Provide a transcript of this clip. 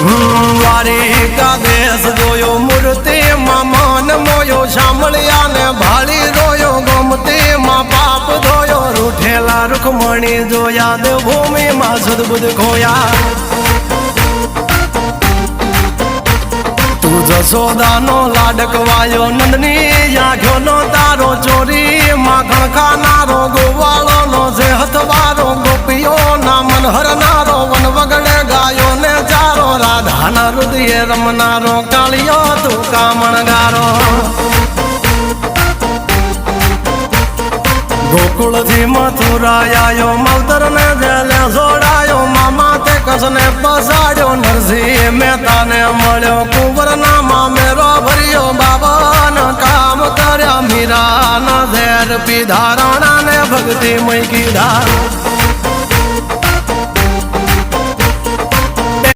દ્વારિકા દેશ જોયો મૂર્તિ માં મન મોયો સાંભળ્યા ને ભાળી રોયો ગમતી માં પાપ ધોયો રૂઠેલા રૂખમણી જોયા દેવભૂમિ માં સદબુદ્ધ ખોયા તું જશોદાનો લાડકવાયો નંદની આંખો નો તારો ચોરી માખણ ખાનારો ગોવાળો નો છે હથવારો ગોપીઓ ના મન હરનારો વન વગડે ગાયો ને ચારો રાધાના હૃદય રમનારો કાળિયો તું કામણગારો ગોકુળ થી મથુરા આયો માવતર ને જેલે જોડાયો મામા તે કસને પસાડ્યો નરસિંહ મહેતા ને મળ્યો કુંવર ના મામેરો ભર્યો બાબા ના કામ કર્યા મીરા ના ઝેર પીધા રાણા ને ભક્તિ મય કીધા